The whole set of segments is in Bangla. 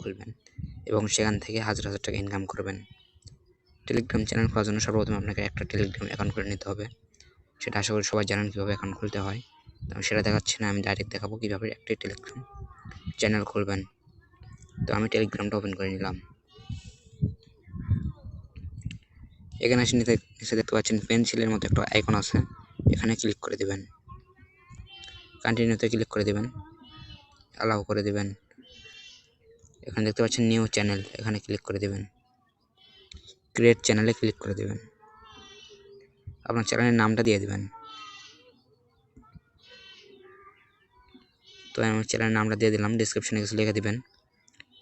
খুলবেন এবং সেখান থেকে হাজার হাজার টাকা ইনকাম করবেন। টেলিগ্রাম চ্যানেল খোলার জন্য সর্বপ্রথম আপনাকে একটা টেলিগ্রাম অ্যাকাউন্ট করে নিতে হবে। সেটা আশা করি সবাই জানেন কীভাবে অ্যাকাউন্ট খুলতে হয়। তো আমি সেটা দেখাচ্ছি না, আমি ডাইরেক্ট দেখাবো কীভাবে একটি টেলিগ্রাম চ্যানেল খুলবেন। তো আমি টেলিগ্রামটা ওপেন করে নিলাম। এখানে এসে নিচে দেখতে পাচ্ছেন পেন্সিলের মতো একটা আইকন আছে, এখানে ক্লিক করে দেবেন। কন্টিনিউতে ক্লিক করে দেবেন, অ্যালাউ করে দেবেন। এখানে দেখতে পাচ্ছেন নিউ চ্যানেল, এখানে ক্লিক করে দেবেন। ক্রিয়েট চ্যানেলে ক্লিক করে দেবেন। আপনার চ্যানেলের নামটা দিয়ে দেবেন। তো আমি আমার চ্যানেলের নামটা দিয়ে দিলাম, ডিসক্রিপশনে কিছু লিখে দিবেন।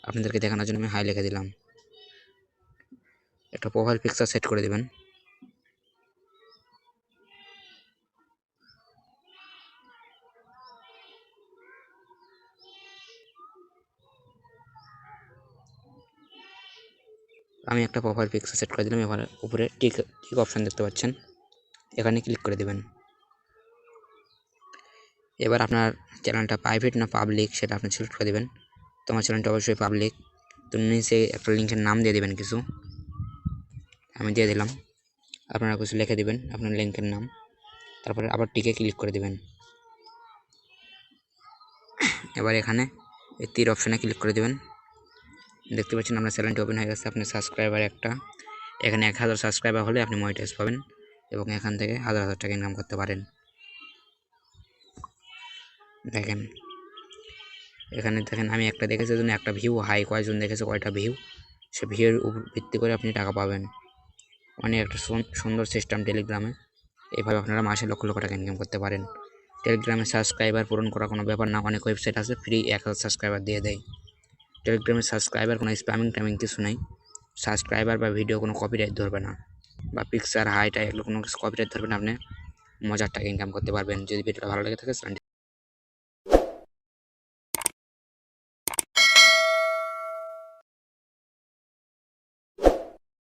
আপনাদেরকে দেখানোর জন্য আমি হাই লিখে দিলাম। একটা প্রোফাইল পিকচার সেট করে দেবেন। আমি একটা প্রোফাইল পিকচার সেট করে দিলাম। এবার উপরে টিক অপশন দেখতে পাচ্ছেন, এখানে ক্লিক করে দেবেন। এবার আপনার চ্যানেলটা প্রাইভেট না পাবলিক সেটা আপনি সিলেক্ট করে দেবেন। তো আমার চ্যানেলটা অবশ্যই পাবলিক। তো নিচে একটা লিঙ্কের নাম দিয়ে দেবেন কিছু, আমি দিয়ে দিলাম। আপনারা কিছু লিখে দেবেন আপনার লিঙ্কের নাম, তারপরে আবার টিকে ক্লিক করে দেবেন। এবার এখানে এই তীর অপশানে ক্লিক করে দেবেন। দেখতে পাচ্ছেন আপনার চ্যানেলটি ওপেন হয়ে গেছে। আপনার সাবস্ক্রাইবার একটা, এখানে 1000 সাবস্ক্রাইবার হলে আপনি মনিটাইজ পাবেন এবং এখান থেকে হাজার হাজার টাকা ইনকাম করতে পারেন। দেখেন এখানে দেখেন আমি একটা দেখেছি জন্য একটা ভিউ হাই, কয়জন দেখেছে কয়টা ভিউ, সে ভিউর উপর ভিত্তি করে আপনি টাকা পাবেন। অনেক একটা সুন্দর সিস্টেম টেলিগ্রামে। এইভাবে আপনারা মাসে লক্ষ লক্ষ টাকা ইনকাম করতে পারেন। টেলিগ্রামে সাবস্ক্রাইবার পূরণ করা কোনো ব্যাপার না, অনেক ওয়েবসাইট আছে ফ্রি 1000 সাবস্ক্রাইবার দিয়ে দেয়। টেলিগ্রামের সাবস্ক্রাইবার কোনো স্প্যামিং টাইমিং কিছু নেই। সাবস্ক্রাইবার বা ভিডিও কোনো কপিরাইট ধরবে না, বা পিকচার হাইটা এগুলো কোনো কিছু কপিরাইট ধরবে না। আপনি মজার টাকা ইনকাম করতে পারবেন। যদি ভিডিওটা ভালো লেগে থাকে